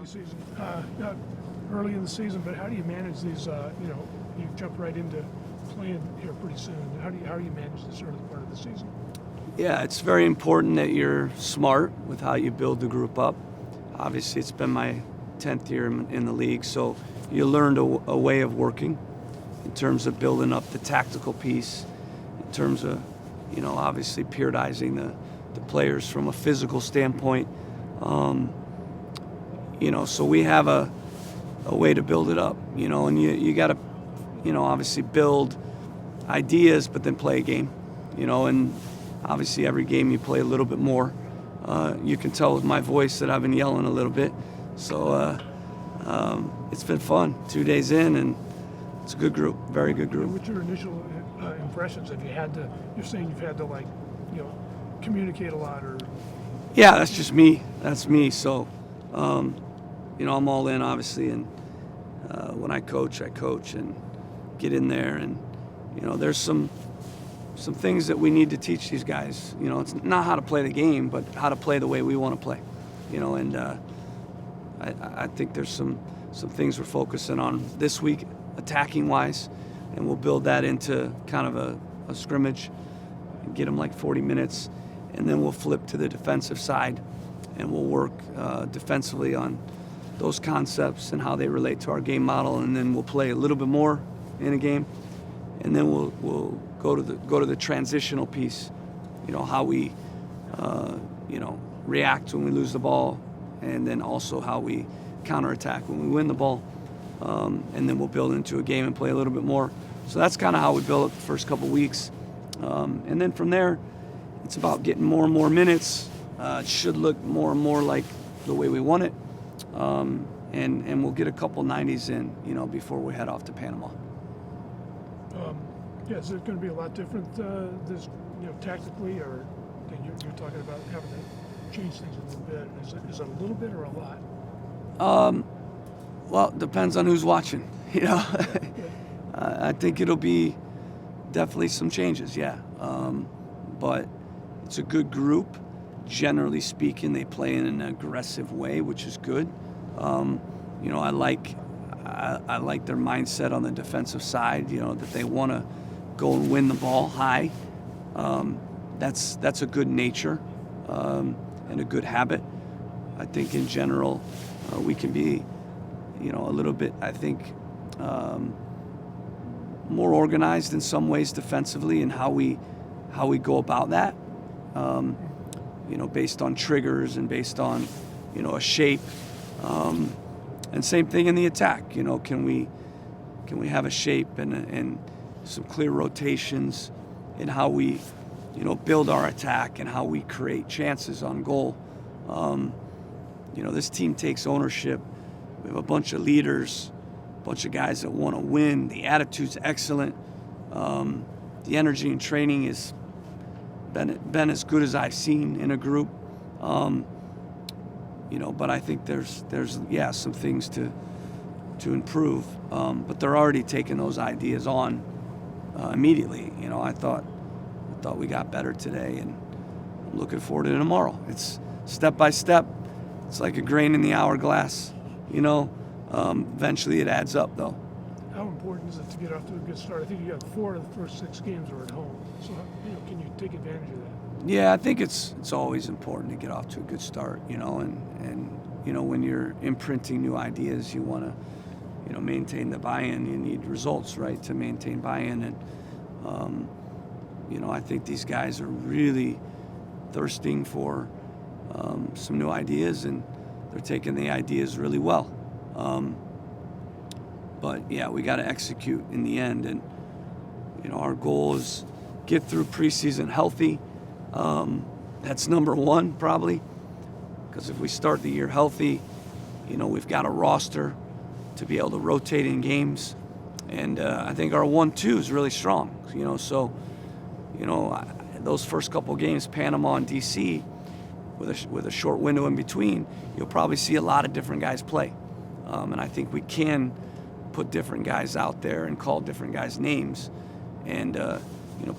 preseason, not early in the season, but how do you manage these? You jump right into playing here pretty soon. How do you manage this early part of the season? Yeah, it's very important that you're smart with how you build the group up. Obviously, it's been my 10th year in the league, so you learned a way of working in terms of building up the tactical piece, in terms of, obviously periodizing the players from a physical standpoint. So we have a way to build it up, and you got to, obviously build ideas, but then play a game, and obviously every game you play a little bit more. You can tell with my voice that I've been yelling a little bit. So it's been fun. 2 days in, and it's a good group, very good group. What's your initial impressions? You're saying you've had to communicate a lot, or? Yeah, that's just me. That's me. So, I'm all in, obviously, and when I coach and get in there, and there's some things that we need to teach these guys. It's not how to play the game, but how to play the way we want to play. And I think there's some things we're focusing on this week, attacking wise, and we'll build that into kind of a scrimmage and get them like 40 minutes, and then we'll flip to the defensive side, and we'll work defensively on those concepts and how they relate to our game model, and then we'll play a little bit more in a game, and then we'll go to the transitional piece, how we react when we lose the ball, and then also how we counterattack when we win the ball, and then we'll build into a game and play a little bit more. So that's kind of how we build it the first couple weeks, and then from there, it's about getting more and more minutes. It should look more and more like the way we want it, and we'll get a couple 90s in, before we head off to Panama. Is it going to be a lot different this, tactically, or you're talking about having to change things a little bit? Is it a little bit or a lot? Well, it depends on who's watching. I think it'll be definitely some changes, yeah. But it's a good group. Generally speaking, they play in an aggressive way, which is good. I like their mindset on the defensive side. That they want to go and win the ball high. That's a good nature and a good habit. I think in general we can be, a little bit, I think, more organized in some ways defensively in how we go about that. Based on triggers and based on, a shape. And same thing in the attack. Can we have a shape and some clear rotations in how we, build our attack and how we create chances on goal. This team takes ownership. We have a bunch of leaders, a bunch of guys that want to win. The attitude's excellent. The energy and training has been as good as I've seen in a group. But I think there's some things to improve. But they're already taking those ideas on immediately. I thought we got better today, and I'm looking forward to tomorrow. It's step by step. It's like a grain in the hourglass. Eventually it adds up, though. How important is it to get off to a good start? I think you got 4 of the first 6 games are at home. So can you take advantage of that? Yeah, I think it's always important to get off to a good start, and when you're imprinting new ideas, you want to, maintain the buy-in. You need results, right, to maintain buy-in. And, I think these guys are really thirsting for some new ideas, and they're taking the ideas really well. But, yeah, we got to execute in the end. And, our goal is get through preseason healthy. That's number one, probably, because if we start the year healthy, we've got a roster to be able to rotate in games, and I think our 1-2 is really strong. Those first couple games, Panama and DC, with a short window in between, you'll probably see a lot of different guys play, and I think we can put different guys out there and call different guys names, and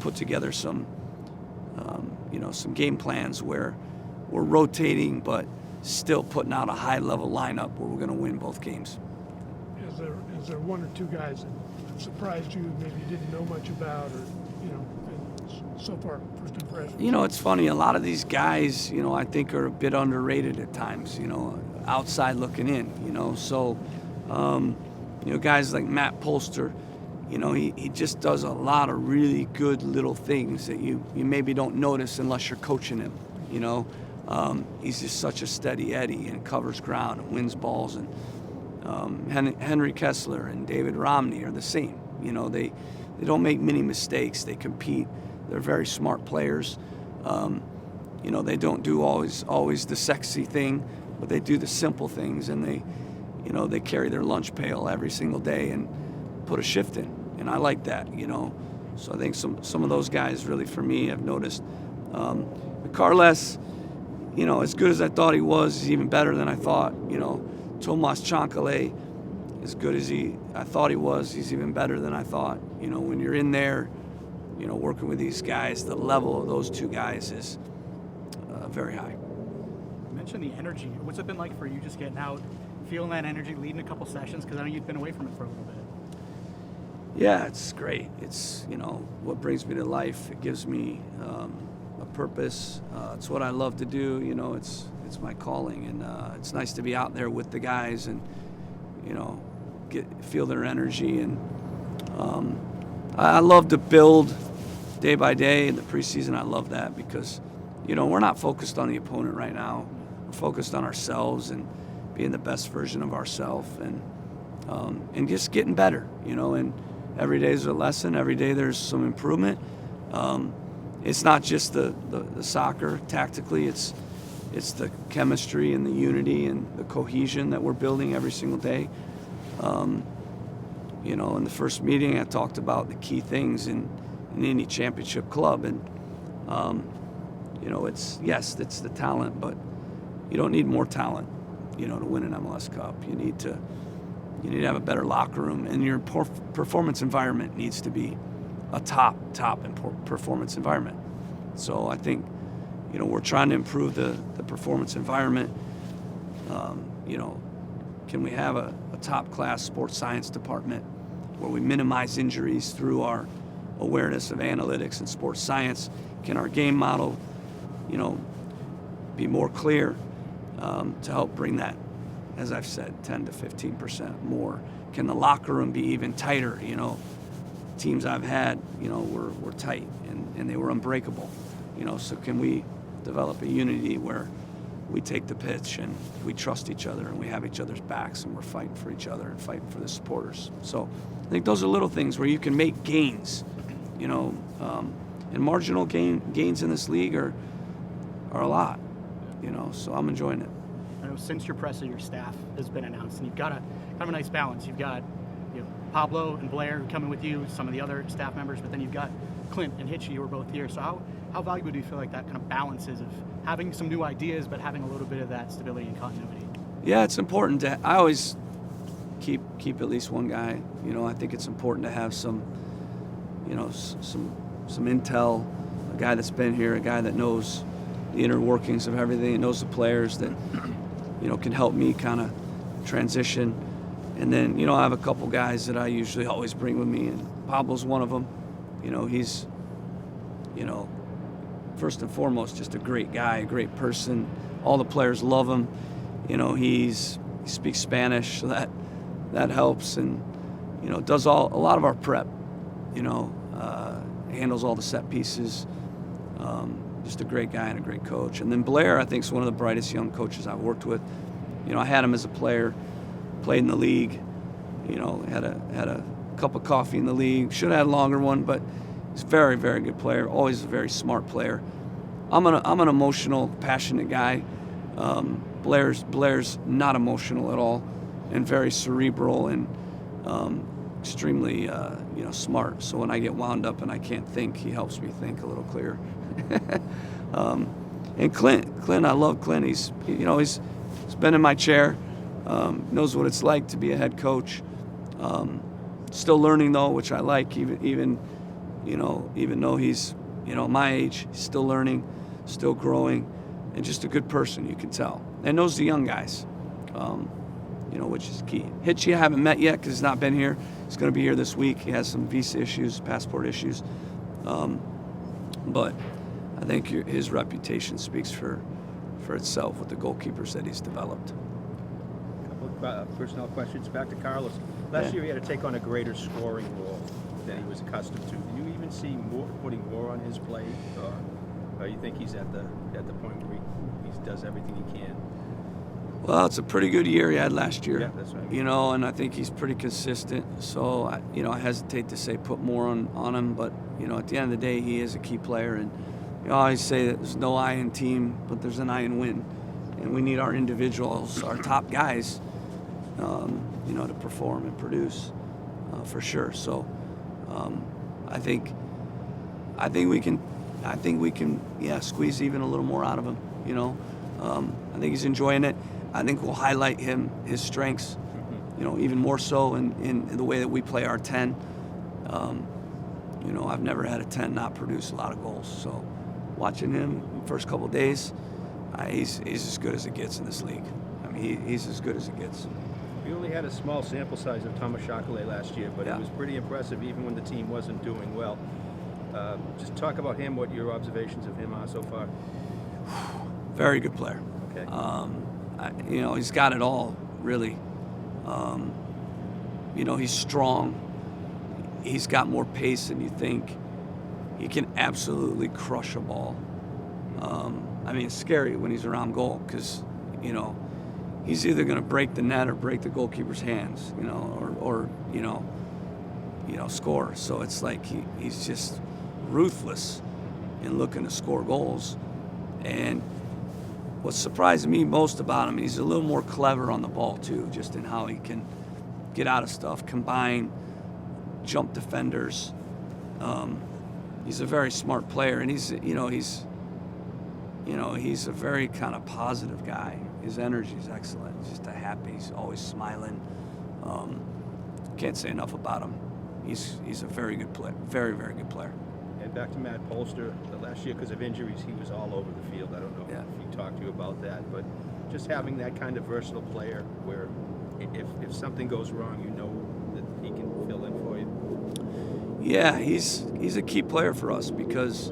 put together some game plans where we're rotating but still putting out a high-level lineup where we're going to win both games. Is there one or two guys that have surprised you, maybe you didn't know much about, or and so far first impressions? It's funny. A lot of these guys, I think are a bit underrated at times. Outside looking in. So, guys like Matt Polster. He just does a lot of really good little things that you maybe don't notice unless you're coaching him. He's just such a steady Eddie and covers ground and wins balls. And Henry Kessler and David Romney are the same. They don't make many mistakes. They compete. They're very smart players. They don't do always the sexy thing, but they do the simple things, and they carry their lunch pail every single day and put a shift in. And I like that. So I think some of those guys really, for me, I've noticed. Carles, as good as I thought he was, he's even better than I thought. Tomas Chancalay, as good as I thought he was, he's even better than I thought. When you're in there, working with these guys, the level of those two guys is very high. You mentioned the energy. What's it been like for you just getting out, feeling that energy, leading a couple sessions? Because I know you've been away from it for a little bit. Yeah, it's great. It's, what brings me to life. It gives me a purpose. It's what I love to do. It's my calling, and it's nice to be out there with the guys and, feel their energy. And I love to build day by day in the preseason. I love that because, we're not focused on the opponent right now. We're focused on ourselves and being the best version of ourselves and just getting better, and every day is a lesson. Every day there's some improvement. It's not just the soccer tactically. It's the chemistry and the unity and the cohesion that we're building every single day. In the first meeting, I talked about the key things in any championship club, and it's the talent, but you don't need more talent, to win an MLS Cup. You need to have a better locker room, and your performance environment needs to be a top performance environment. So I think, we're trying to improve the performance environment. Can we have a top-class sports science department where we minimize injuries through our awareness of analytics and sports science? Can our game model, be more clear to help bring that, as I've said, 10 to 15% more? Can the locker room be even tighter? Teams I've had, were tight and they were unbreakable. So can we develop a unity where we take the pitch and we trust each other and we have each other's backs and we're fighting for each other and fighting for the supporters? So I think those are little things where you can make gains, and marginal gains in this league are a lot, so I'm enjoying it. I know since your presser, your staff has been announced, and you've got a nice balance. You've got Pablo and Blair coming with you, some of the other staff members, but then you've got Clint and Hitchie, who are both here. So how valuable do you feel like that kind of balance is of having some new ideas, but having a little bit of that stability and continuity? Yeah, it's important I always keep at least one guy. I think it's important to have some intel, a guy that's been here, a guy that knows the inner workings of everything, knows the players that, can help me kind of transition. And then, I have a couple guys that I usually always bring with me, and Pablo's one of them. He's, first and foremost, just a great guy, a great person. All the players love him. He speaks Spanish, so that helps, and, does a lot of our prep, handles all the set pieces. Just a great guy and a great coach. And then Blair, I think, is one of the brightest young coaches I've worked with. I had him as a player, played in the league, had a cup of coffee in the league. Should have had a longer one, but he's a very, very good player, always a very smart player. I'm an emotional, passionate guy. Blair's not emotional at all and very cerebral and extremely smart. So when I get wound up and I can't think, he helps me think a little clearer. And Clint, I love Clint. He's been in my chair, knows what it's like to be a head coach. Still learning though, which I like. Even though he's my age, he's still learning, still growing, and just a good person. You can tell. and knows the young guys, which is key. Hitchy I haven't met yet because he's not been here. He's going to be here this week. He has some visa issues, passport issues, but I think his reputation speaks for itself with the goalkeepers that he's developed. A couple of personnel questions. Back to Carlos. Last year he had to take on a greater scoring role than he was accustomed to. Do you even see putting more on his plate, or you think he's at the point where he does everything he can? Well, it's a pretty good year he had last year. Yeah, that's right. And I think he's pretty consistent. So, I hesitate to say put more on him, but, at the end of the day, he is a key player. And I always say that there's no I in team, but there's an I in win. And we need our individuals, our top guys, to perform and produce for sure. So, I think we can, squeeze even a little more out of him. I think he's enjoying it. I think we'll highlight his strengths, even more so in the way that we play our 10. I've never had a 10 not produce a lot of goals. So watching him first couple of days, he's as good as it gets in this league. I mean, he's as good as it gets. We only had a small sample size of Thomas Chocolate last year, but Yeah. it was pretty impressive even when the team wasn't doing well. Just talk about him, what your observations of him are so far. Very good player. Okay. He's got it all, really. He's strong. He's got more pace than you think. He can absolutely crush a ball. It's scary when he's around goal because, he's either going to break the net or break the goalkeeper's hands, or score. So it's like he's just ruthless in looking to score goals. And what surprised me most about him, he's a little more clever on the ball too, just in how he can get out of stuff, combine, jump defenders. He's a very smart player, and he's a very kind of positive guy. His energy is excellent. He's just he's always smiling. Can't say enough about him. He's a very good player, very, very good player. And back to Matt Polster, last year because of injuries, he was all over the field. I don't know if he talked to you about that, but just having that kind of versatile player where if something goes wrong, that he can fill in for you. Yeah, he's a key player for us because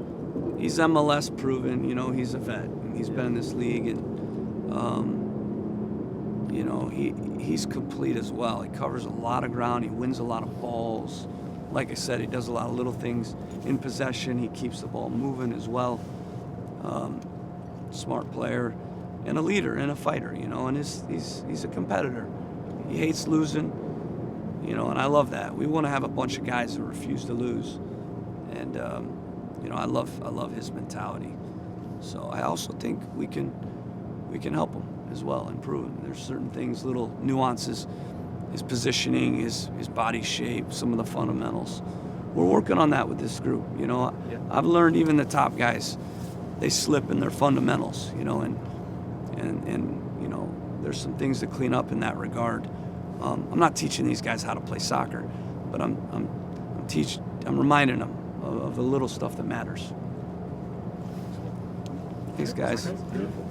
he's MLS proven. He's a vet, and he's been in this league, and he's complete as well. He covers a lot of ground. He wins a lot of balls. Like I said, he does a lot of little things in possession. He keeps the ball moving as well. Smart player and a leader and a fighter, and he's a competitor. He hates losing, and I love that. We want to have a bunch of guys that refuse to lose. And, I love his mentality. So I also think we can help him as well, improve him. There's certain things, little nuances, his positioning, his body shape, some of the fundamentals. We're working on that with this group. I've learned even the top guys, they slip in their fundamentals, and there's some things to clean up in that regard. I'm not teaching these guys how to play soccer, but I'm reminding them of the little stuff that matters. Thanks, guys. Beautiful.